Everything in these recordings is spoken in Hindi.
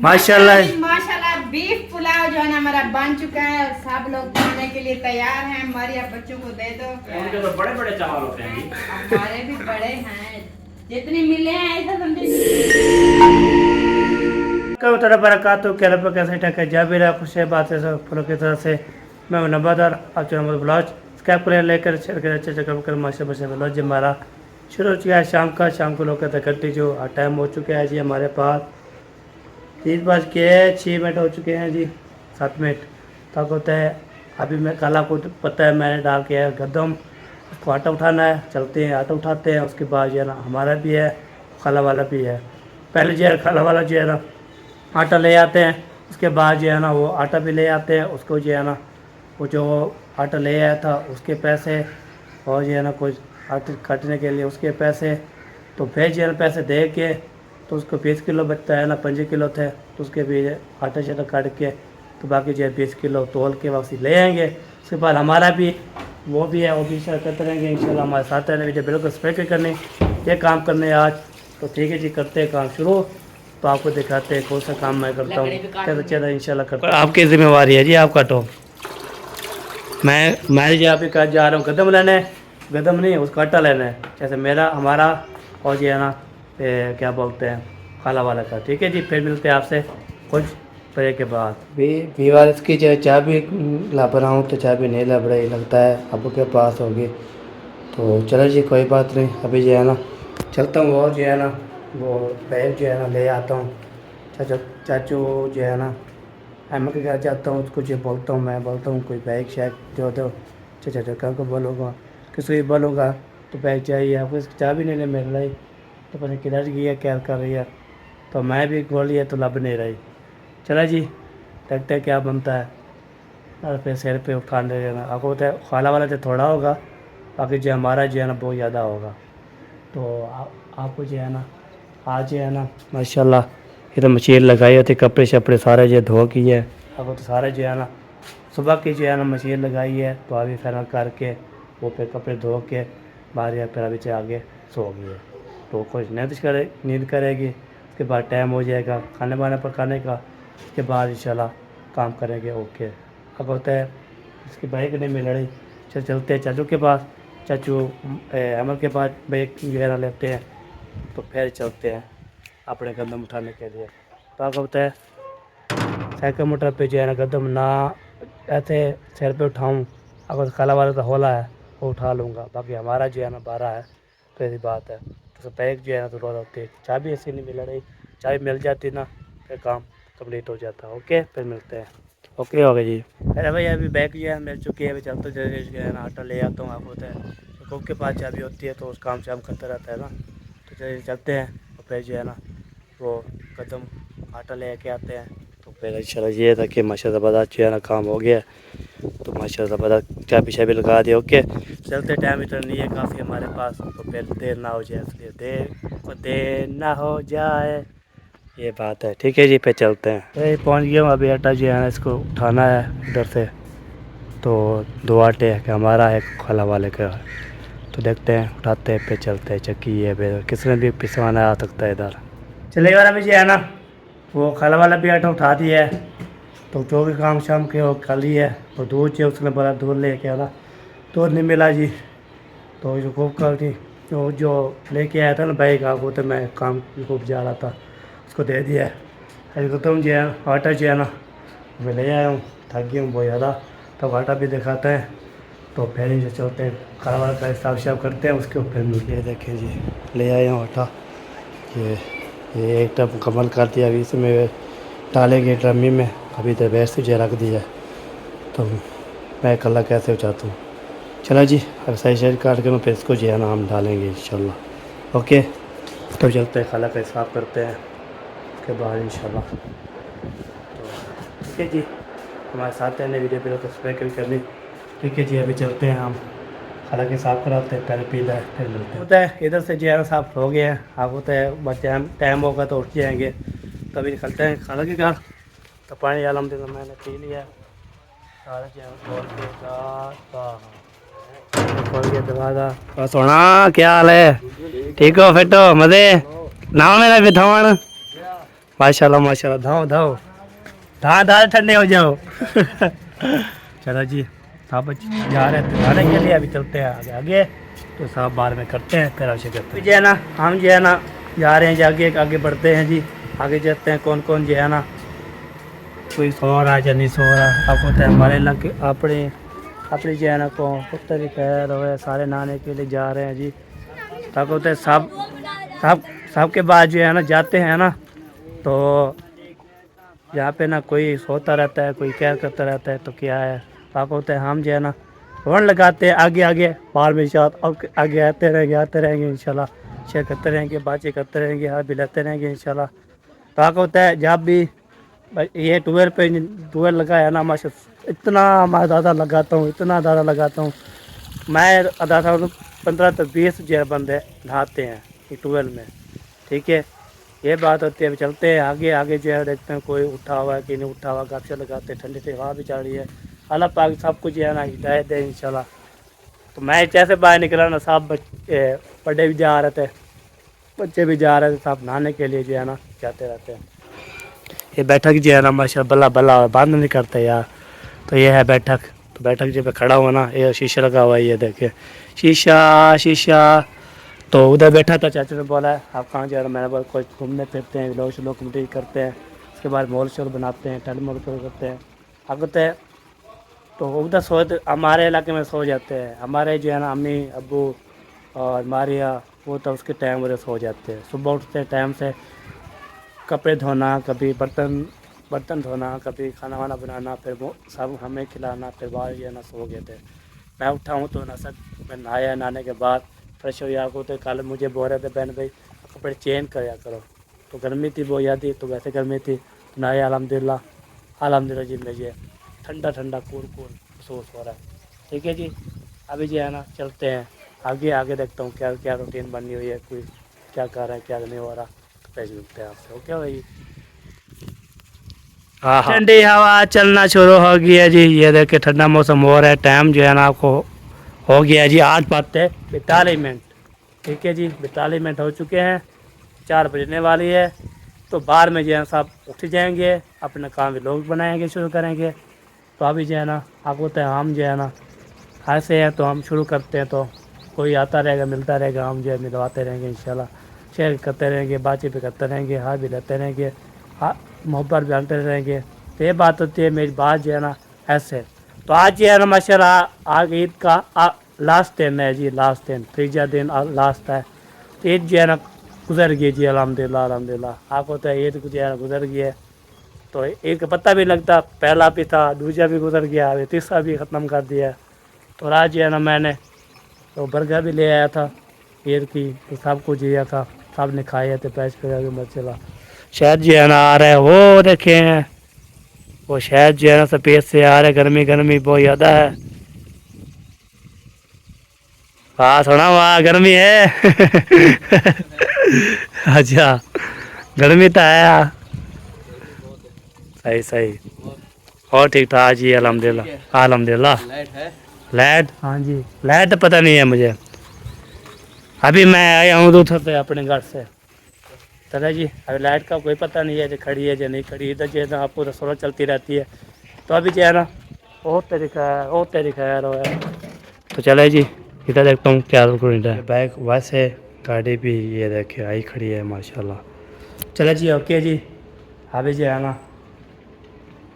माशाल्लाह माशाल्लाह बीफ पुलाव जो है ना हमारा बन चुका है और सब लोग खाने के लिए तैयार हैं। हमारे यहाँ बच्चों को दे दो। उनके तो बड़े बड़े चावल होते हैं जी। हमारे भी बड़े हैं, जितने मिले हैं ऐसा समझे। बरकातु के रब कैसे टके जाबिर है खुश बात है सब फलों की तरह से मैं नंबरदार आप चैनल ब्लॉग स्कैप कर लेकर शेयर कर अच्छे अच्छे कर माशा बशा ब्लॉग जी हमारा शुरू हो चुका है शाम को लोग कहते कट्टी जो टाइम हो चुका है जी हमारे पास 3:06 हो चुके हैं जी 7 मिनट तक होता है। अभी मैं काला को पता है मैंने डाल के है गदम उसको आटा उठाना है, चलते हैं आटा उठाते हैं। उसके बाद जो है ना हमारा भी है खाला वाला भी है। पहले जो है खाला वाला जो है ना आटा ले आते हैं, उसके बाद जो है ना वो आटा भी ले आते हैं। उसको जो है ना वो जो आटा ले आया था उसके पैसे और जो है ना कुछ आटे काटने के लिए उसके पैसे, तो फिर जो है ना पैसे दे के तो उसको 20 किलो बचता है ना 5 किलो थे तो उसके भी आटा शाटा काट के तो बाकी जो है 20 किलो तोल के वापसी ले आएंगे। उसके बाद हमारा भी वो भी है वो भी शेयर करते रहेंगे इंशाल्लाह। हमारे साथ रहने वीडियो बिल्कुल स्पेक्ट करने ये काम करने आज तो ठीक है जी करते हैं काम शुरू। तो आपको दिखाते हैं कौन सा काम मैं करता हूँ चलो इंशाल्लाह करता हूँ। आपकी जिम्मेवारी है जी आप काटो। मैं जी आप ही जा रहा हूँ कदम लेने, कदम नहीं उसका आटा लेना है जैसे मेरा हमारा और जो है ना क्या बोलते हैं खाला वाला का। ठीक है जी फिर मिलते हैं आपसे कुछ परे के बाद। भी वार इसकी जो चाय भी लाभ रहा हूँ तो चाय भी नहीं लाभ रही लगता है अब के पास होगी तो चलो जी कोई बात नहीं। अभी जो है ना चलता हूँ और जो है ना वो बैग जो है ना ले आता हूँ। चाचू जो है ना अहमद के घर जाता हूँ उसको जो बोलता हूँ मैं बोलता हूँ कोई बैग शैग जो दो चाचा को बोलूँगा किसी को बोलूँगा तो बैग चाहिए आपको इसकी चाय भी नहीं मिल रही तो पता किधर गई है क्या कर रही है तो मैं भी बोली है तो लब नहीं रही। चला जी देखते हैं क्या बनता है। और फिर सिर पे उठाने देना आपको बोलते हैं खाला वाला तो थोड़ा होगा बाकी जो हमारा जो है ना बहुत ज़्यादा होगा। तो आपको जो है ना आज जो है ना माशाल्लाह ये तो मशीन लगाई होती कपड़े शपड़े सारे जो धो की है आपको तो सारे जो है ना सुबह की जो है ना मशीन लगाई है तो अभी फिर करके वो फिर कपड़े धो के बाहर या फिर अभी आगे सो गई है तो कुछ नींद करेगी। उसके बाद टाइम हो जाएगा खाने वाने पकाने का। उसके बाद इंशाल्लाह काम करेंगे ओके। अब होता है इसकी बाइक नहीं मिल रही चलते हैं चाचू के पास चाचू अमर के पास बाइक वगैरह लेते हैं तो फिर चलते हैं अपने कदम उठाने के लिए। तो आपको होता है साइकिल मोटर पे जो है ना कदम ना ऐसे सिर पे उठाऊँ अगर खाला वाला तो होला है वो उठा लूँगा बाकी हमारा जो है ना 12 है तो ऐसी बात है। तो बैग जो है ना तो रोज होती है चाय भी ऐसी नहीं मिल रही चाय मिल जाती ना फिर काम कंप्लीट हो जाता है। ओके फिर मिलते हैं ओके हो गया जी। अरे भाई अभी बैग जो है मिल चुकी है अभी चलते जो है ना आटा ले आता हूँ। आपको होता है कुक के पास चाबी होती है तो उस काम से हम करता रहता है ना तो चलते हैं और फिर जो है ना वो कदम आटा ले के आते हैं तो फिर इंशाल्लाह ये था कि माशाल्लाह ज़बरदस्त जो है ना काम हो गया तो माशाल्लाह ज़बरदस्त चाबी शाबी लगा दिया। ओके चलते टाइम इतना नहीं है काफ़ी हमारे पास तो फिर देर ना हो जाए इसलिए देर ना हो जाए ये बात है। ठीक है जी फिर चलते हैं। पहुंच गया हूँ अभी आटा जो है ना इसको उठाना है इधर से तो 2 आटे है कि हमारा है खाला वाले का तो देखते हैं उठाते हैं फिर चलते हैं चक्की है फिर किसी ने भी पिसवाना आ सकता है इधर चले वाला भी जो है ना वो खाला वाला भी आटा उठा दिया है तो जो भी काम शाम के वो खाली है और दूध जो उसने बड़ा दूध ले के आना दूध नहीं मिला जी तो जो खूब कर थी तो जो लेके आया था ना बाइक आपको तो मैं काम खूब जा रहा था उसको दे दिया है। अभी तुम जो है आटा जो है ना मैं ले आया हूँ थक गया हूँ बहुत ज़्यादा तब आटा भी दिखाते हैं तो फिर जो चलते हैं खाना वाला का हिसाब शाब करते हैं उसके फिर मिलते हैं। देखें जी ले आया हूँ आटा ये एक टब मुकम्मल कर दिया अभी इसमें डालेंगे ड्रमी में अभी तो वैसे जो रख दिया तो मैं कल कैसे उचाता हूँ। चला जी अब सही सही काट के फिर इसको जो है ना हम डालेंगे इंशाल्लाह। ओके तो चलते हैं खाला का हिसाब करते हैं उसके बाद इंशाल्लाह। तो ठीक है जी हमारे साथ रहने वीडियो पे तो सब्सक्राइब करनी। ठीक है जी अभी चलते हैं हम हालांकि साफ़ कराते हैं पहले पी लें फिर मिलते हैं। होता है इधर से जो है साफ़ हो गया है आप होता है बस टाइम होगा तो उठ जाएंगे तभी निकलते हैं खाला के घर। तो पानी अलहमदुलिल्लाह मैंने पी लिया सोना क्या हाल है ठीक हो फिट हो मजे ना मेरा भी थमन माशाल्लाह माशाल्लाह, धाओ धाओ, धा धा ठंडे हो जाओ। चलो जी, आप जा रहे हैं जाने के लिए, अभी चलते हैं आगे आगे, तो साहब बार में करते हैं फिर आवश्यक करते हैं। जो है ना हम जो है ना जा रहे हैं जाके आगे बढ़ते हैं जी, आगे चलते हैं कौन कौन जो है ना, कोई सो रहा है या नहीं सो रहा। आपको तो हमारे इलाके अपने अपनी जो है ना को कुत्ते भी खैर हो, सारे नहाने के लिए जा रहे हैं जी। ताकि होते सब सब सबके बाद जो है ना जाते हैं ना, तो यहाँ पे ना कोई सोता रहता है, कोई क्या करता रहता है, तो क्या है ताकि होते हैं हम जो है ना रन लगाते हैं आगे आगे बाहर में साथ, अब आगे आते रहेंगे इंशाल्लाह, शेयर करते रहेंगे, बातें करते रहेंगे, हाथ भी लेते रहेंगे इंशाल्लाह। ताकि होता है जब भी ये टूवेल लगा है ना माशा, इतना मैं ज़्यादा लगाता हूँ, इतना ज़्यादा लगाता हूँ मैं, अदा 15 से 20 जो बंदे नहाते हैं ये टूवेल में, ठीक है। ये बात होती है। अभी चलते हैं आगे आगे जो है, देखते हैं कोई उठा हुआ है कि नहीं उठा हुआ, गपशे लगाते हैं, ठंडी से हवा भी चल रही है। अल्लाह पाक सब कुछ जो है ना हिदायत दे इंशाल्लाह। तो मैं जैसे बाहर निकला ना, सब बड़े भी जा रहे थे, बच्चे भी जा रहे थे, सब नहाने के लिए जो है ना जाते रहते हैं। ये बैठक जो है ना माशा बल्ला बल्ला बंद नहीं करते यार। तो ये है बैठक, तो बैठक जब खड़ा हुआ ना, ये शीशा लगा हुआ है, ये देखिए शीशा शीशा। तो उधर बैठा था, चाचा ने बोला आप कहाँ जा रहे हो, मैंने बोला कोई घूमने फिरते हैं, लोग कमेटी करते हैं, उसके बाद मॉल शॉल बनाते हैं, टल मोल करते हैं आगते हैं। तो उधर हमारे इलाके में सो जाते हैं, हमारे जो है ना अम्मी अब्बू और मारिया, वो तो उसके टाइम वजह सो जाते हैं। सुबह उठते टाइम से कपड़े धोना, कभी बर्तन धोना, कभी खाना वाना बनाना, फिर वो सब हमें खिलाना, फिर बाहर जो है ना सो गए थे। मैं उठा हूँ तो ना सर मैं नहाया, नहाने के बाद फ्रेश हो गया को, तो कल मुझे बोल रहे थे बहन भाई कपड़े चेंज कराया करो, तो गर्मी थी बहुत ज़्यादा, तो वैसे गर्मी थी तो नहाया अल्हम्दुलिल्लाह जी में ये ठंडा ठंडा कूल महसूस हो रहा है, ठीक है जी। अभी जो है ना चलते हैं आगे आगे, देखता हूँ क्या क्या रूटीन बनी हुई है, कोई क्या कर रहा है क्या नहीं हो रहा, तो पैसे मिलते हैं आपसे। ओके भाई, हाँ ठंडी हवा चलना शुरू हो गई है जी। ये देखिए ठंडा मौसम हो रहा है, टाइम जो है ना आपको हो गया है जी 8:42, ठीक है जी, 42 हो चुके हैं, 4 बजने वाली है। तो बाहर में जो है सब उठ जाएंगे, अपना काम भी लोग बनाएंगे, शुरू करेंगे। तो अभी जो है ना आपको तो हम जो है ना ऐसे हैं, तो हम शुरू करते हैं, तो कोई आता रहेगा मिलता रहेगा, हम जो है मिलवाते रहेंगे इंशाल्लाह, शेयर करते रहेंगे, बातचीत भी करते रहेंगे, हाथ भी लेते रहेंगे, हाँ मोहब्बत भी आते रहेंगे। तो ये बात होती है मेरी बात जो है ना ऐसे। तो आज जो है ना माशाल्लाह आग ईद का लास्ट दिन है जी, लास्ट दिन, तीसरा दिन लास्ट है। तो ईद जो है ना गुजर गई जी, अल्हम्दुलिल्लाह। आपको तो ईद जो है ना गुजर गई है, तो ईद का पता भी लगता, पहला भी था, दूसरा भी गुजर गया, अभी तीसरा भी ख़त्म कर दिया। तो आज जो है ना मैंने तो बर्गर भी ले आया था ईद की, तो सब कुछ दिया था, सब ने खाए थे, पैच कर मत चला। शायद जो है ना आ रहा है, वो देखे हैं, वो शायद जो है ना सफ़ेद से आ रहा है, गर्मी गर्मी बहुत ज़्यादा है। हाँ सुना वहाँ गर्मी है। अच्छा गर्मी तो है यार, सही सही, और ठीक ठाक जी अल्हम्दुलिल्लाह। लाइट, हाँ जी लाइट पता नहीं है मुझे, अभी मैं आया हूँ उधर से अपने घर से। चले जी, अभी लाइट का कोई पता नहीं है जो खड़ी है जो नहीं खड़ी, इधर जो है ना आपको तो सोलर चलती रहती है। तो अभी जो है ना बहुत तरीका है तो चले जी, इधर देखता हूँ क्या है बाइक, वैसे गाड़ी भी ये देखिए आई खड़ी है माशाल्लाह। चले जी ओके जी, अभी जो है ना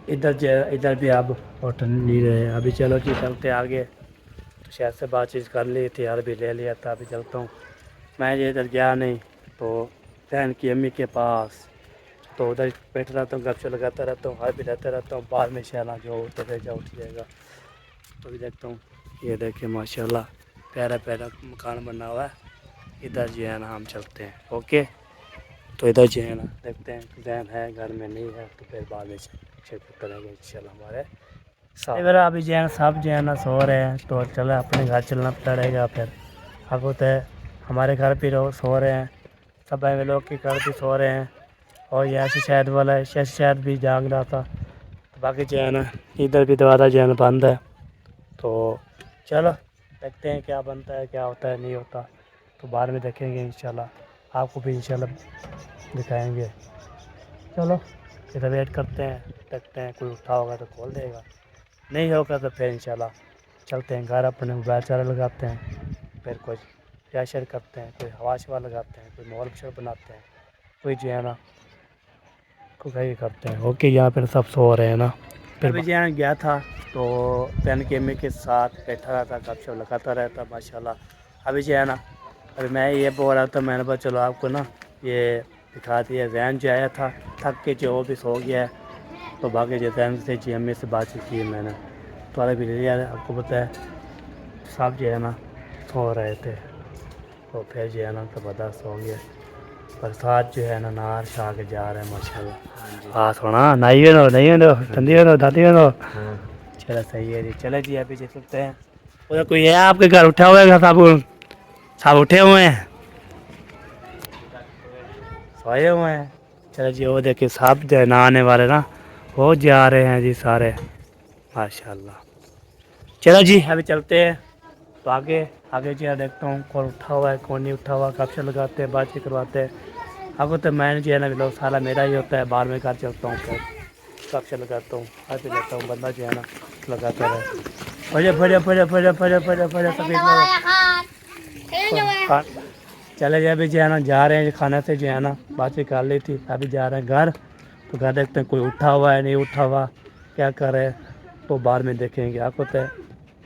इधर भी अब होटल नहीं रहे, अभी चलो जी चलते आगे। तो शायद से बातचीत कर ली थी, यार भी ले लिया था, अभी चलता हूँ। मैं ये इधर गया नहीं, तो बहन की अम्मी के पास, तो उधर बैठ रहता हूँ, गपशप लगाता रहता हूँ, हाथ भी रहता रहता हूँ, बाद में शाला जो उठ जाएगा उठ जाएगा। तो भी देखता हूँ, ये देखिए माशाल्लाह प्यारा प्यारा मकान बना हुआ है। इधर जो है ना हम चलते हैं ओके। तो इधर जो है ना देखते हैं, जैन है घर में नहीं है, तो फिर बाद में चेक करेंगे इंशाल्लाह हमारे साथ। इधर अभी जो है सब जो है ना सो रहे हैं, तो चलो अपने घर चलना पड़ेगा। फिर अब होता है हमारे घर भी सो रहे हैं, सब भाई लोग के घर भी सो रहे हैं, और यहाँ से शायद वाला है शायद भी जाग रहा था। तो बाकी जो है ना इधर भी दरवाज़ा जो है ना बंद है। तो चलो देखते हैं क्या बनता है, क्या होता है नहीं होता, तो बाद में देखेंगे इंशाल्लाह, आपको भी इंशाल्लाह दिखाएंगे। चलो इधर वेट करते हैं, देखते हैं कोई उठा होगा तो खोल देगा, नहीं होगा तो फिर इंशाल्लाह चलते हैं घर, अपने मोबाइल चार्जर लगाते हैं, फिर कुछ प्रेशर करते हैं, कोई हवा शवा लगाते हैं, कोई माहौल शोर बनाते हैं, कोई जो है ना कोई करते हैं। ओके यहाँ पर सब सो रहे हैं ना। फिर भी जो गया था तो पेन के एम के साथ बैठा रहता, गपशप लगाता रहता माशाल्लाह। अभी जो है ना अभी मैं ये बोल रहा था, मैंने बोला चलो आपको ना ये दिखा दिया। जैन जो आया था थक के जो भी सो गया है, तो बाकी जो जैन से जी एम से बातचीत की है मैंने, तो अरे भी लिया आपको पता है सब जो है ना सो रहे थे, तो फिर जो है ना तो बता सो गया। बरसात जो है ना नार छा के जा रहे हैं माशाल्लाह। हाँ सोना नहीं हो ठंडी हो दादी हो। चलो सही है जी, चले जी अभी चल सकते हैं। उधर कोई है आपके घर उठा हुआ है? सब उठे हुए हैं, सोए हुए हैं। चलो जी वो देखिए सब जो है नहाने वाले ना वो जा रहे हैं जी सारे माशाल्लाह। चलो जी अभी चलते हैं, तो आगे आगे जी देखता हूँ कौन उठा हुआ है कौन नहीं उठा हुआ, कब से लगाते हैं बातचीत करवाते हैं। आपको तो मैंने जो है ना लोग सारा मेरा ही होता है, बाहर में घर चलता हूँ फिर कब से लगाता हूँ, आते जाता हूँ, बंदा जो है ना लगाता रहे। चले जाए अभी जो है ना जा रहे हैं खाने से जो है ना बातचीत कर ली थी, अभी जा रहे हैं घर, तो घर देखते हैं कोई उठा हुआ है नहीं उठा हुआ क्या कर रहे हैं, तो बाहर में देखेंगे। आपको तो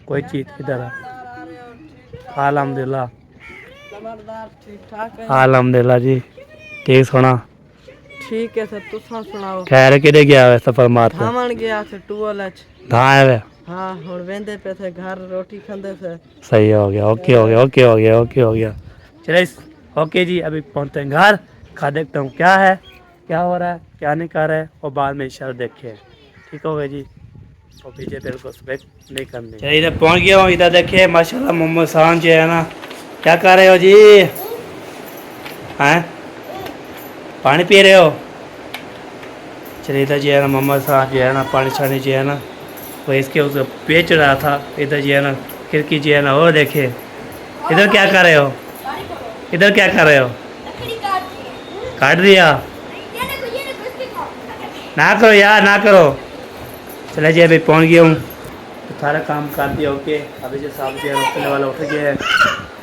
कोई चीज़ इधर है। अल्हम्दुलिल्लाह अल्हम्दुलिल्लाह जी ठीक सोना ठीक है सर, तुसा सुनाओ। खैर किधे गया है सफर मार के? धामन गया से टूअल अच। धाए वे हाँ हुन वेंदे पे थे घर रोटी खांदे से। सही हो गया, ओके हो गया, ओके हो गया, ओके हो गया। चले ओके जी अभी पहुंचते हैं घर, खा देखता हूँ क्या है क्या हो रहा है क्या नहीं कर रहा है, और बाद में इंशाल्लाह देखें। ठीक हो गया जी, और पीछे तेरे को स्पेक्ट नहीं करनी। चलिए इधर पहुंच गया हूँ, इधर देखिए माशाल्लाह मोहम्मद शान जो है ना क्या कर रहे हो जी? हैं पानी पी रहे हो? चलिए इधर जो है ना मोहम्मद शान जो है ना पानी छानी जो है ना वो इसके उसे बेच रहा था। इधर जो है ना खिड़की जो है ना वो देखे, इधर क्या कर रहे हो? इधर क्या कर रहे हो? काट दिया? ना करो यार ना करो। चले जी अभी पहुंच गया हूँ, तो सारा काम कर दिया। ओके अभी जो साहब जो है उठने वाला उठ गया है,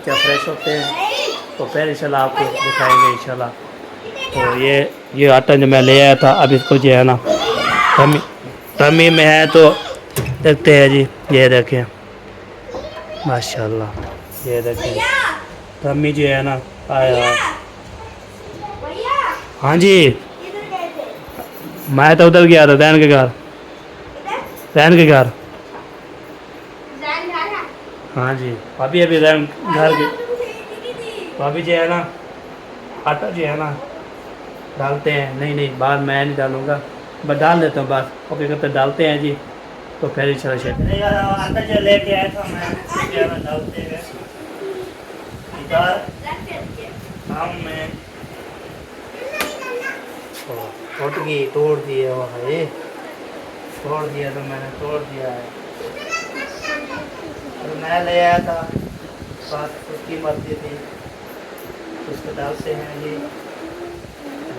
क्या फ्रेश होते हैं तो फिर इंशाल्लाह आपको दिखाएंगे इंशाल्लाह। तो ये आटा जो मैं ले आया था अब इसको जो है ना तमी में है, तो देखते हैं जी। ये देखें माशाल्लाह, ये देखें तमी जो है ना आया। हाँ जी मैं तो उधर गया था दैन के घर, दैन के घर। हाँ जी अभी अभी दैन घर के, तो अभी जो है ना आटा जो है ना डालते हैं। नहीं बाहर मैं नहीं डालूँगा, बस डाल देता हूँ बस। ओके करते डालते हैं जी, तो फिर चलो शेयर आटा जो लेके आया था मैं डालते हैं काम में। टूट गई, तोड़ दिए वो है, तोड़ दिया तो मैंने तोड़ दिया है। तो मैं ले आया था, बात उसकी मर्जी थी, उसको डालते हैं जी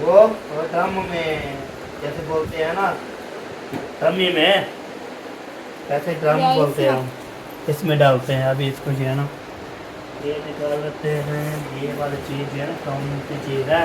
वो ड्रम में, जैसे बोलते हैं ना तमी में, ऐसे ड्रम बोलते हैं हम, इसमें डालते हैं। अभी इसको जो है ना ये निकाल लेते हैं, ये वाली चीज़ जो है ना कौन सी चीज़ है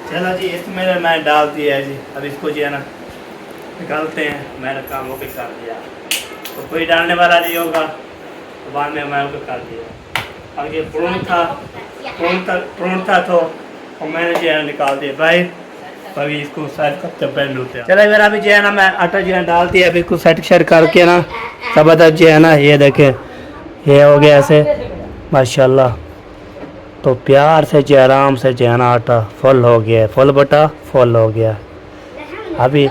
चलो जी इसमें मैं डाल दिया है जी। अब इसको जो है ना निकालते हैं, मैंने काम ओके कर दिया, तो कोई डालने वाला नहीं होगा, तो बाद में मैं ओके कर दिया। आगे प्रून था तो और मैंने जो है निकाल दिया भाई। अभी इसको सेट करते पहन लेते हैं। चलो मेरा अभी जो है ना मैं आटा जो है डाल दिया, अभी इसको सेट करके ना सब अदर जो है ना ये देखे ये हो गया ऐसे माशाल्लाह। तो प्यार से जो आराम से जो है ना आटा फुल हो गया, फुल बटा फुल हो गया। अभी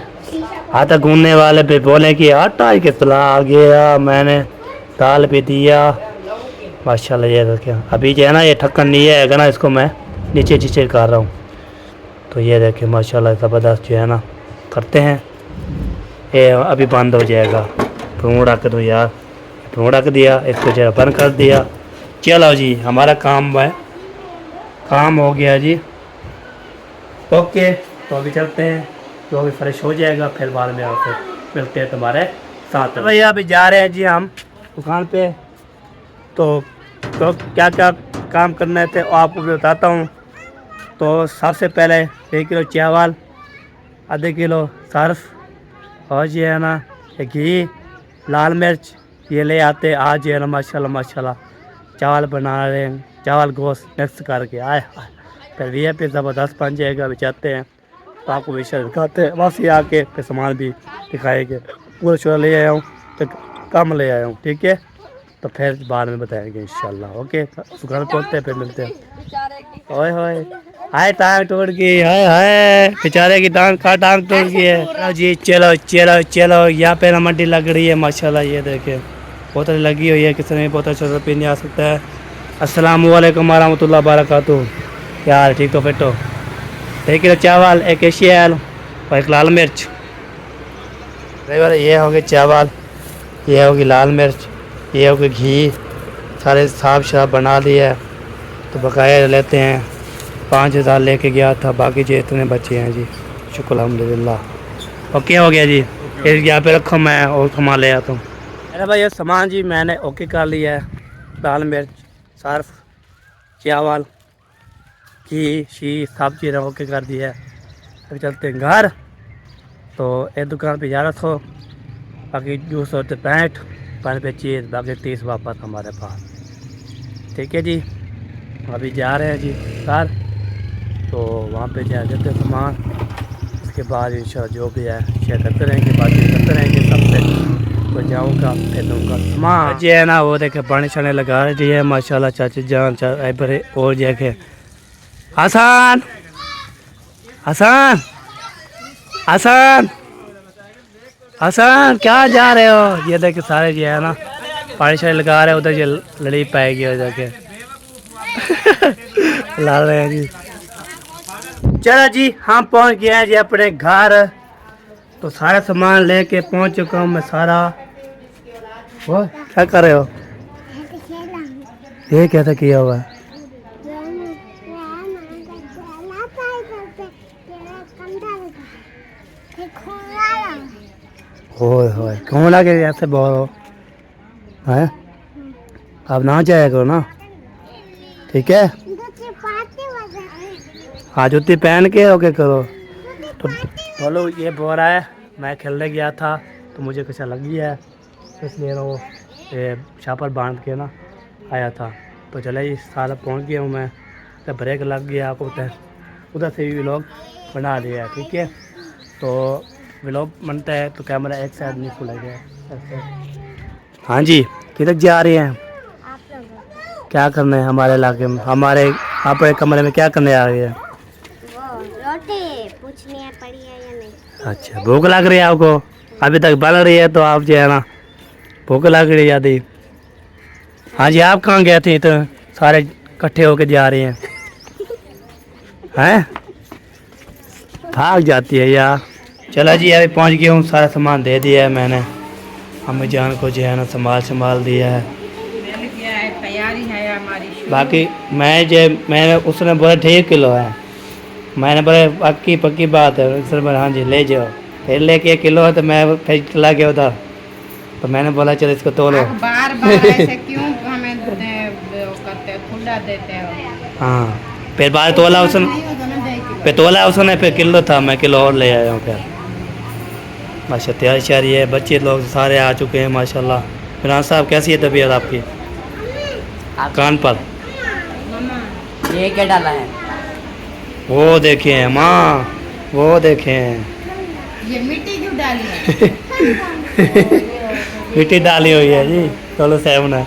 आटा गूंदने वाले पे बोले कि आटा ही कितना आ गया, मैंने डाल भी दिया माशाल्लाह। ये देखिए अभी जो है ना ये ढक्कन नहीं है ना, इसको मैं नीचे नीचे कर रहा हूँ। तो ये देखिए माशाल्लाह ज़बरदस्त जो है ना करते हैं। ये अभी बंद हो जाएगा। भून रख दो यार, भून रख दिया, इसको जो है बंद कर दिया। चलो जी हमारा काम है, काम हो गया जी। ओके तो अभी चलते हैं, तो अभी फ्रेश हो जाएगा, फिर बाद में आपसे मिलते हैं तुम्हारे साथ। भैया अभी जा रहे हैं जी हम दुकान पे। तो क्या क्या काम करने थे आपको भी बताता हूँ। तो सबसे पहले 1 किलो चावल, आधे किलो सर्फ और ये है ना ये घी, लाल मिर्च ये ले आते आज। ये है ना माशाल्लाह माशाल्लाह चावल बना रहे हैं, चावल गोश्त मिक्स करके आए। फिर ये पे ज़बरदस्त बन जाएगा। अभी चाहते हैं तो आपको विषय दिखाते हैं, बस ये आके फिर सामान भी दिखाएंगे। पूरा छोरा ले आया हूँ तो कम ले आया हूँ, ठीक है। तो फिर बाद में बताएंगे इंशाल्लाह। ओके दुकान पहुँचते हैं, फिर मिलते हैं। ओए होए हाय टांग तोड़ गई, हाय हाय बेचारे की टांग तोड़ गई है। चलो जी चलो चलो चलो, यहाँ पे ना मंडी लग रही है माशाल्लाह। ये देखिए बोतल लगी हुई है, किसी ने बोतल छोटा पीने आ सकता है। अस्सलाम वालेकुम रहमतुल्लाह बरकातहू। यार ठीक तो फिटो 1 किलो चावल, 1 एशियल और 1 लाल मिर्च। ये होंगे चावल, ये होगी लाल मिर्च, ये होगी घी, सारे साफ शाफ बना दिया। तो बकाया लेते हैं 5000 लेके गया था, बाकी जो इतने बचे हैं जी शुक्र अल्हम्दुलिल्लाह। ओके हो गया जी, फिर यहाँ पे रखो मैं और कमा ले आता हूँ। अरे भाई ये सामान जी मैंने ओके कर लिया है। लाल मिर्च, सर्फ, चावल, घी शी सब चीज़ें ओके कर दिया है। अभी चलते हैं घर। तो एक दुकान पे 1100, बाकी 265 पर पे चीज़, बाकी 30 वापस हमारे पास, ठीक है जी। अभी जा रहे हैं जी घर। तो वहाँ पे जा देते सामान, उसके बाद इंशाल्लाह जो भी है शेयर करते रहेंगे, बाकी करते रहेंगे सबसे। तो जाऊँगा फिर दूँगा सामान जी है ना। वो देखे पानी छाने लगा रहे है माशाल्लाह चाची जान बड़े। और देखे हसन हसन हसन हसन क्या जा रहे हो। ये देखे सारे जो है ना पानी छाने लगा रहे हैं, उधर ये लड़ी पाएगी उधर के ला रहे हैं जी। चलो जी हम पहुंच गए हैं जी अपने घर। तो सारा सामान लेके पहुंच चुका हूँ मैं सारा। वो क्या कर रहे हो, ये कैसा किया हुआ है। होए होए कौन लगे ऐसे बोलो है। अब ना जाया करो ना, ठीक है। हाँ जूती पहन के ओके करो। तो बोलो ये बोल रहा है मैं खेलने गया था तो मुझे कुछ लग गया है, इसलिए वो छापर बांध के ना आया था। तो चले जी सारा पहुंच गया हूँ मैं। तो ब्रेक लग गया, आपको उधर से भी व्लॉग बना लिया है, ठीक है। तो व्लॉग बनता है तो कैमरा एक साइड नहीं खुला गया। हाँ जी किधर जा रहे हैं, क्या करना है हमारे इलाके में, हमारे आपके कमरे में क्या करने आ रही है। रोटी पूछनी है पड़ी है या नहीं। अच्छा भूख लग रही है आपको, अभी तक बन रही है तो आप जो है ना भूख लग रही है ज़्यादा। हाँ जी आप कहाँ गए थे, तो सारे इकट्ठे होके जा रहे हैं हैं भाग जाती है यार। चला जी अभी पहुँच गया हूँ, सारा सामान दे दिया है मैंने अम्मी जान को जो है ना संभाल दिया है। तैयारी है हमारी। बाकी मैंने उसने बोला 1.5 किलो है, मैंने बोला पक्की बात है सर। हाँ जी ले जाओ, फिर लेके 1 किलो है तो मैं फिर चला गया उधर। तो मैंने बोला चलो इसको तोलो। बार बार ऐसे क्यों हमें करते खुला देते हो। हाँ फिर बाहर तोला उसने, फिर तोला उसने, फिर किलो था मैं किलो और ले आया हूँ। फिर माशा तैयारी शारी है, बच्चे लोग सारे आ चुके हैं माशाल्लाह। फिर साहब कैसी है तबीयत आपकी कान पर। ये क्या डाला है, वो देखें माँ, वो देखें ये मिट्टी क्यों डाली है। मिट्टी डाली हुई है जी। चलो सेवन है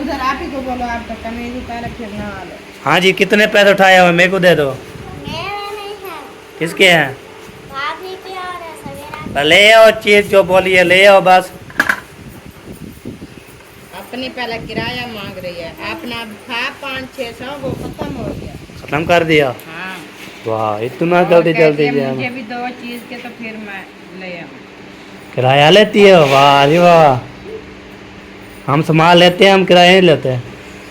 उधर आप ही को बोलो, आप तो कमीज उतार फिर ना वाले। हाँ जी कितने पैसे उठाए हुए मेरे को दे दो। किसके हैं, ले आओ चीज जो बोलिए ले आओ बस। आप अपनी पहले किराया मांग रही है, अपना था 500-600 वो खत्म हो गया। खत्म कर दिया। हाँ वाह इतना और जल्दी कहती जल्दी है, जाना। मुझे भी 2 चीज के तो फिर मैं ले आऊँ। किराया लेती है? वाह अरे वाह, हम सामान लेते हैं, हम किराया नहीं लेते हैं।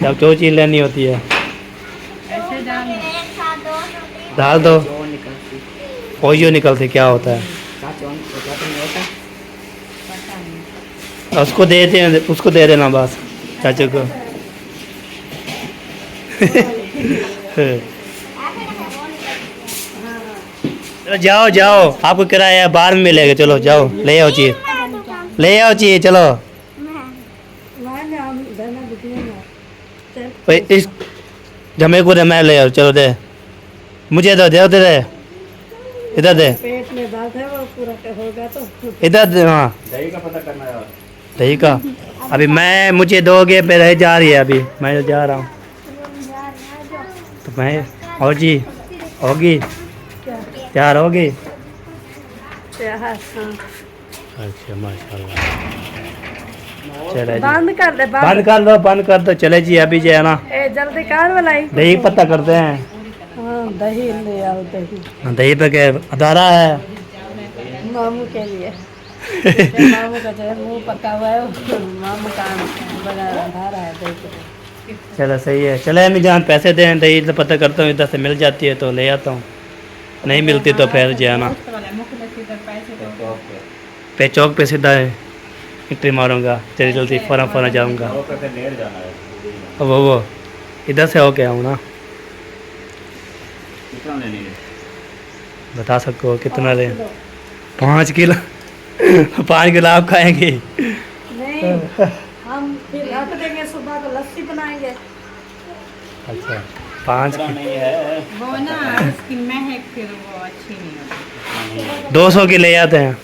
जब जो चीज़ लेनी होती है ऐसे डाल एक साथ 2 रोटी डाल दो। जो निकलती ओयो निकलती क्या होता है? चाचों को क्या नहीं होता पता नहीं। उसको देते हैं, उसको दे देना बस चाचू को। चलो जाओ जाओ, आपको किराया बाहर में मिलेगा। चलो जाओ ले आओ चीज, ले आओ चीज चलो। भाई इस जमे को दे, मैं ले आओ। चलो दे मुझे, दो दे दे, इधर दे, पेट में दर्द है वो पूरा होगा तो इधर दे। हाँ दही का पता करना है। दही का अभी मैं, मुझे दोगे पे रह जा रही है, अभी मैं जा रहा हूँ तो मैं। और जी होगी तैयार होगी? अच्छा माशाल्लाह। चले जी, बंद कर दे बंद कर दो, बंद कर दो। चले जी अभी जो है ना ए जल्दी कार वालाई दही पत्ता करते हैं। हाँ दही ले आओ दही दही पे के अदारा है मामू के लिए। मामू का जो है मुँह पका हुआ है, मामू का बना रहा है दही के। चलो सही है। चले अम्मी जान पैसे दें, दही तो पता करता हूँ, इधर से मिल जाती है तो ले आता हूँ, नहीं मिलती तो फिर जो है ना पे चौक पे सीधा एंट्री मारूंगा, जल्दी जल्दी फौरन जाऊंगा। वो करके लेट जाना है। वो इधर से होके आऊँ ना। कितना लेनी है? बता सको कितना ले? 5 किलो। 5 किलो आप खाएंगे? नहीं हम फिर रख देंगे, सुबह को लस्सी बनाएंगे। अच्छा 5 कितना नहीं है। वो ना उसकी महक फिर वो अच्छी नहीं होती। 200 की ले आते हैं,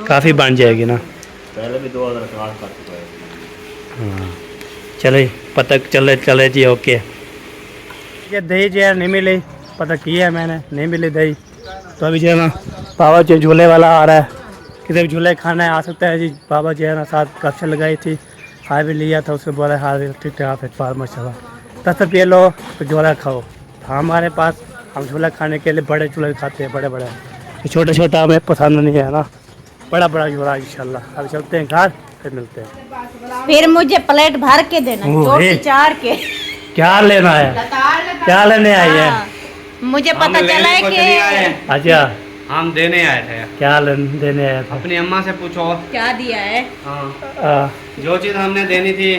काफ़ी बन जाएगी ना। पहले भी 2000 का कर चुका है। हाँ चले पता चले जी ओके। ये दही जो है नहीं मिली, पता किया है मैंने, नहीं मिली दही। तो अभी जो है ना बाबा जो झूले वाला आ रहा है, किसी भी झूले खाना है आ सकता है जी। बाबा जो है ना साथ कक्षा लगाई थी, हार भी लिया था, उससे बोला हार ठीक ठाक है पार मशाला 10 रुपये लो तो झूला खाओ। हमारे पास हम झूला खाने के लिए बड़े झूले खाते हैं, बड़े बड़े। ये छोटा छोटा हमें पसंद नहीं है ना, बड़ा बड़ा झूला इंशाल्लाह। अभी चलते हैं घर, फिर मिलते हैं। फिर मुझे प्लेट भर के देना, ओहे। 4 के। क्या लेना है? क्या लेने आई है? मुझे पता चला है कि अच्छा हम देने आए थे। क्या देने आया था? अपनी अम्मा से पूछो। क्या दिया है। हाँ जो चीज़ हमने देनी थी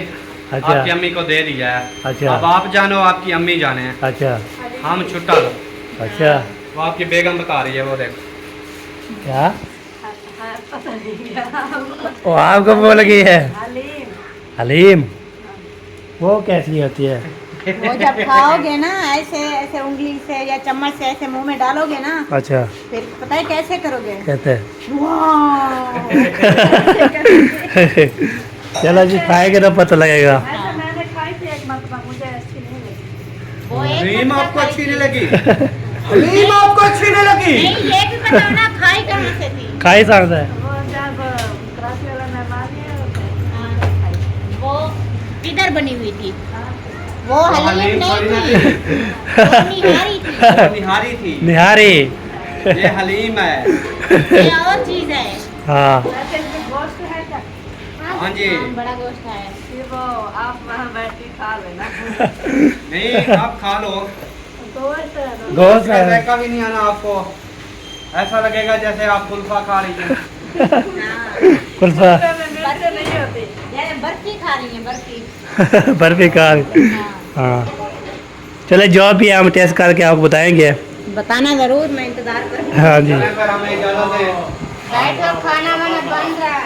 अच्छा आपकी अम्मी को दे दिया है। अच्छा अब आप जानो, आपकी अम्मी जाने। अच्छा हम छुट्टा दो। अच्छा वो आपकी बेगम बता रही है, वो देखो। क्या वो आपको बोल गई है? हलीम वो कैसी होती है? वो जब खाओगे ना ऐसे ऐसे उंगली से या चम्मच से ऐसे मुंह में डालोगे ना, अच्छा फिर पता है कैसे करोगे। कहते हैं वाह। चलो जी खाएंगे तो पता लगेगा। मैंने खाई थी एक मरतबा, मुझे अच्छी नहीं लगी। वो एक हलीम मटका आपको खाई अच्छी थी। नहीं लगी? हलीम आपको अच्छी नहीं लगी? नहीं ये भी बताओ ना खाई कहाँ से थी। खाई सकता है? वो जब कराची वाला मेहमान है वो किधर बनी हुई थी? वो वो हलीम हलीम थोड़ी ना नहीं थी, वो निहारी थी। वो निहारी थी। निहारी। ये हलीम है। ये और चीज है। हाँ वैसे इसमें गोश्त है क्या? हाँ जी। बड़ा गोश्त है। फिर वो आप वहाँ बैठ के खा लेना। नहीं आप खा लो। गोश्त है ना। गोश्त इसका है। जायका भी नहीं आना आपको, ऐसा लगेगा जैसे आप कुल्फा खा रही हैं। हाँ। कुल्फा मिर्च नहीं होती। जैसे बर्फी खा रही है, बर्फी। बर्फी का। हाँ। हाँ चले जो भी हम टेस्ट करके आपको बताएंगे। बताना जरूर, मैं इंतजार करूँगी। हाँ जी चलें फिर, हमें इजाजत है। बैठो, खाना वाना बन रहा है।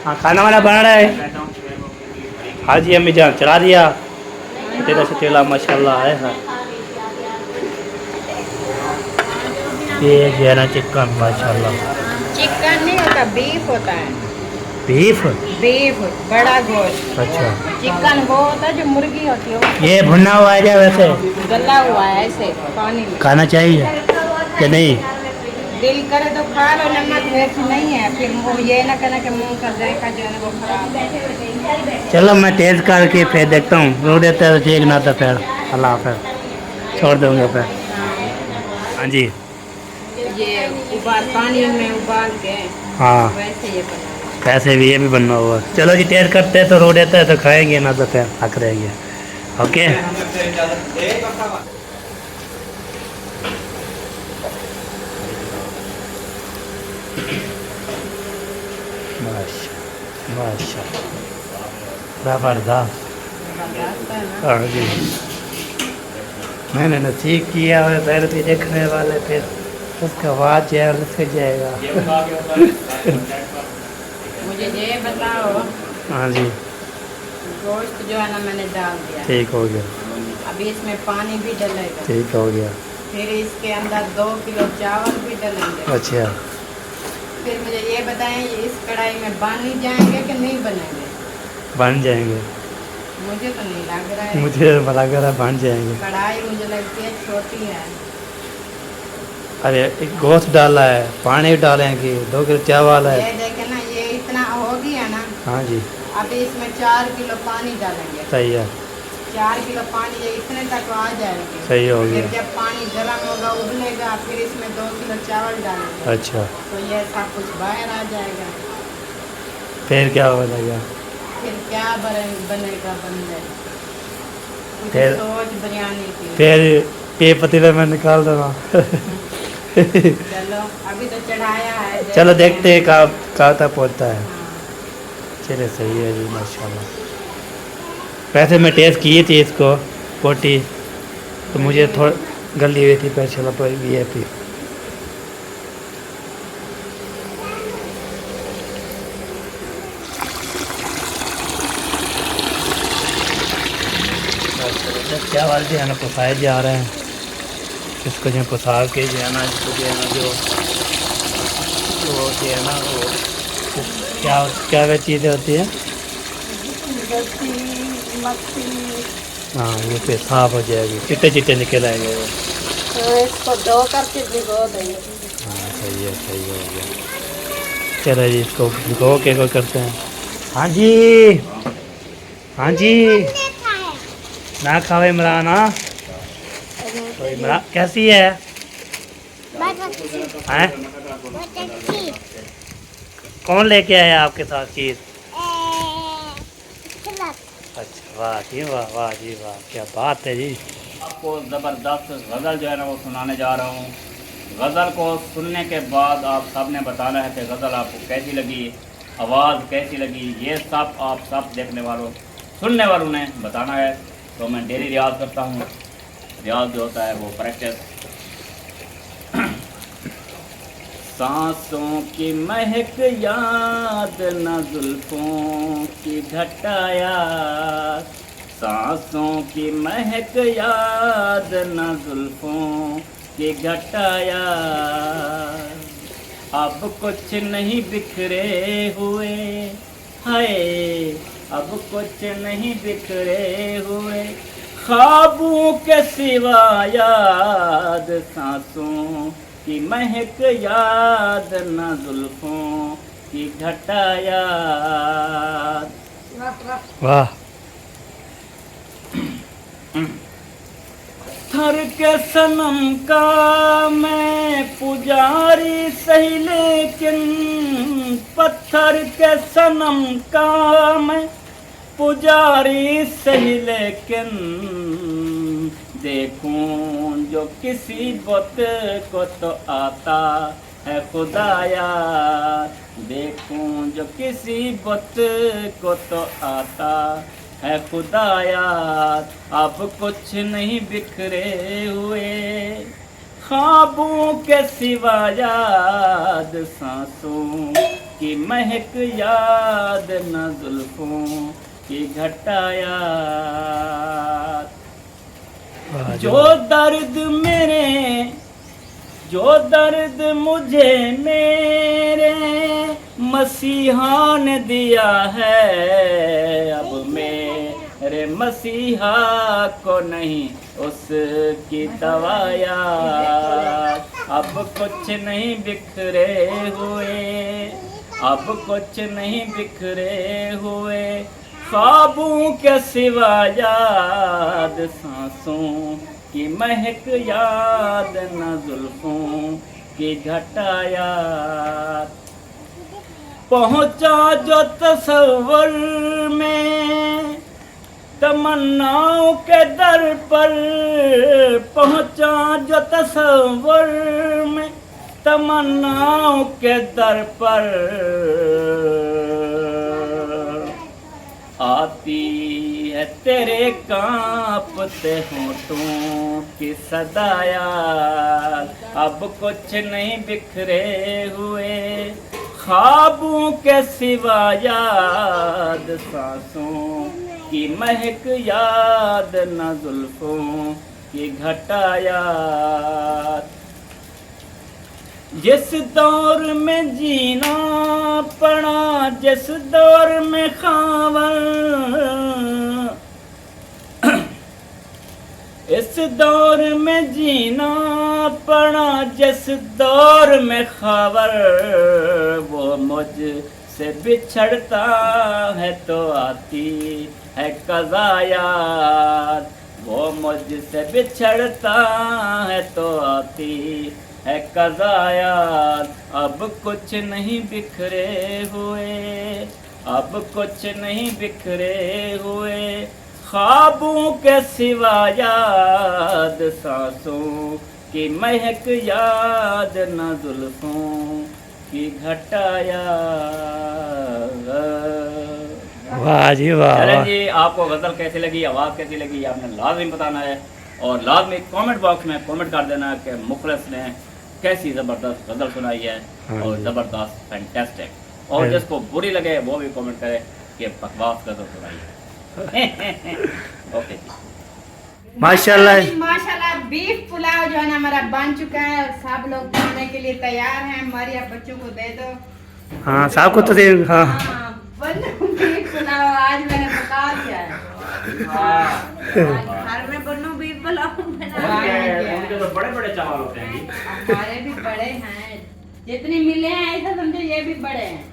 हाँ खाना वाना बन रहा है। हाँ जी अम्मी जान चला दिया तेरा से तेला माशाल्लाह है। हाँ ये जो है ना चिकन माशाल्लाह। चिकन नहीं होता, बीफ होता है। बीफ? बीफ बड़ा गोश्त। अच्छा चिकन वो होता है जो मुर्गी होती है, वो ये भुना हुआ है क्या वैसे? गला हुआ है ऐसे पानी में। खाना चाहिए या नहीं? दिल करे तो खा लो, नमक मिर्च नहीं है, फिर वो ये ना कहना कि मुंह का जायका जो है ना वो खराब है। चलो मैं टेस्ट करके फिर देखता हूँ, रो देता है तो ठीक, ना तो फिर अल्लाह हाफ़िज़, छोड़ दूँगा फिर। हाँ जी। ये उबाल पानी में उबाल के हाँ वैसे ये बना। कैसे भी ये भी बनना होगा। चलो जी टेस्ट करते हैं, तो रो देता है तो खाएंगे, ना तो फिर हक रहेंगे। ओके माशा माशा ज़बरदस्त। हाँ जी, मैंने नसीब किया और पहले भी देखने वाले, फिर उसका बाद जो है लग जाएगा। मुझे ये बताओ, हाँ जी गोश्त जो है ना मैंने डाल दिया, ठीक हो गया, अभी इसमें पानी भी डलेगा, ठीक हो गया। फिर इसके अंदर 2 किलो चावल भी डलेंगे। अच्छा फिर मुझे ये बताएं, ये इस कढ़ाई में बन जाएंगे कि नहीं बनेंगे? बन जाएंगे, मुझे तो नहीं लग रहा है, मुझे लग रहा है बन जाएंगे। कढ़ाई मुझे लगती है छोटी है। अरे एक गोश्त डाला है, पानी डालेंगे, 2 किलो चावल है। ये देखे ना, ये इतना हो गया ना, हाँ जी अभी इसमें 4 किलो पानी डालेंगे। सही है, 4 किलो पानी ये इतने तक आ जाएगी। सही हो फिर गया। जब पानी गर्म होगा उबलेगा, फिर इसमें 2 किलो चावल डालेंगे, अच्छा तो ये सब कुछ बाहर आ जाएगा। फिर क्या हो जाएगा? फिर क्या बनेगा बंदे? कुछ फिर- सोच बिरयानी की। फिर ये पतीले में निकाल दूँगा। चलो अभी तो चढ़ाया है, चलो देखते हैं कहाँ तक पहुँचता है। हाँ। चले सही है जी माशाल्लाह। वैसे मैं टेस्ट किए थी इसको पोटी, तो मुझे थोड़ा गली हुई थी, पर चलो पर ये थी। चावल जो है ना पसाए जा रहे हैं, इसको जो पसा के जो है ना, इसको जो है ना जो है ना वो क्या क्या वे चीज़ें होती हैं, हाँ ये फिर साफ हो जाएगी, चिट्टे चिट्टे निकल आएंगे वो। तो इसको धो करके भिगो देंगे। हाँ सही है, सही हो गया। चलो जी इसको भिगो के को करते हैं। हाँ जी हाँ जी, ना खाओ इमरान। हाँ तो इमरान कैसी है? हैं? कौन लेके आया आपके साथ चीज़? अच्छा वाह जी वाह, वाह जी वाह, क्या बात है जी। आपको ज़बरदस्त गज़ल जो है ना वो सुनाने जा रहा हूँ। गज़ल को सुनने के बाद आप सब ने बताना है कि गज़ल आपको कैसी लगी, आवाज़ कैसी लगी, ये सब आप सब देखने वालों सुनने वालों ने बताना है। तो मैं डेली रियाज़ करता हूँ, रियाज़ जो होता है वो प्रैक्टिस। सांसों की महक याद न जुल्फों की घटाया, सांसों की महक याद न जुल्फों की घटाया, अब कुछ नहीं बिखरे हुए, हाय अब कुछ नहीं बिखरे हुए, ख्वाबों के सिवा याद, सांसों की महक याद न जुल्फों की घटाया। वाह थर के सनम का मैं पुजारी सही, लेकिन पत्थर के सनम का मैं पुजारी सही, लेकिन देखूं जो किसी बुत को तो आता है खुदाया, देखूं जो किसी बुत को तो आता है खुदाया, अब कुछ नहीं बिखरे हुए, ख्वाबों के सिवा याद, सांसों की महक याद न जुल्फों की घटाया। वाह जी जो दर्द मेरे, जो दर्द मुझे मेरे मसीहा ने दिया है, अब मेरे मसीहा को नहीं उसकी दवाया, अब कुछ नहीं बिखरे हुए, अब कुछ नहीं बिखरे हुए, ख्वाबों के सिवा याद सांसों की महक याद, न जुल्फों की घटा याद। पहुँचा जो तसव्वुर में तमन्नाओं के दर पर, पहुँचा जो तसव्वुर में तमन्नाओं के दर पर, आती है तेरे कांपते होठों की सदा याद। अब कुछ नहीं बिखरे हुए, ख्वाबों के सिवा याद, सांसों की महक याद, न जुल्फों की घटा याद। जिस दौर में जीना पड़ा, जिस दौर में खावर, इस दौर में जीना पड़ा, जिस दौर में खावर, वो मुझ से बिछड़ता है तो आती है कज़ा याद। वो मुझसे बिछड़ता है तो आती है कज़ा याद। अब कुछ नहीं बिखरे हुए, अब कुछ नहीं बिखरे हुए, ख्वाबों के सिवा याद, सांसों की महक याद, न जुल्फों की घटा याद। वाह जी वाह। चलें जी, आपको गज़ल कैसी लगी, आवाज़ कैसी लगी, आपने लाजमी बताना है और लाजमी कमेंट बॉक्स में कमेंट कर देना कि मुखलिस ने कैसी ज़बरदस्त गज़ल सुनाई है और ज़बरदस्त फैंटास्टिक। और जिसको बुरी लगे वो भी कमेंट करे कि बकवास गज़ल सुनाई है। ओके जी, माशाल्लाह। माशाल्लाह बीफ पुलाव जो है ना हमारा बन चुका है और सब लोग खाने के लिए तैयार हैं। हमारे यहाँ बच्चों को दे दो। हाँ साहब को तो दे। हाँ बीफ पुलाव आज मैंने पका दिया है। घर में बनो बीफ पुलाव उनके तो बड़े बड़े चावल होते हैं जी। हमारे भी बड़े हैं, जितनी मिले हैं ऐसा समझो ये भी बड़े हैं।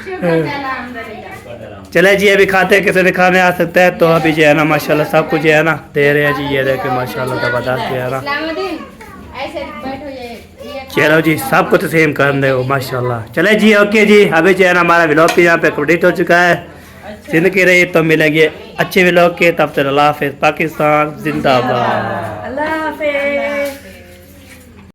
शुक्र अल्हम्दुलिल्लाह। चले जी, अभी खाते किसी ने खाने आ सकता है तो अभी जो है ना माशाल्लाह सब कुछ जो है ना दे रहे हैं जी। ये देखे माशाल्लाह जबरदस्त जो है ना। इस्लामुद्दीन ऐसे बैठो, ये चलो जी, सब कुछ सेम कर दे हो माशाल्लाह। चले जी, ओके जी, अभी जो है ना हमारा व्लॉग भी यहाँ पे कंप्लीट हो चुका है। जिंदगी रही तो मिलेंगे अच्छे व्लॉग के, तब तक अल्लाह हाफिज़। पाकिस्तान जिंदाबाद। अल्लाह हाफ़िज़।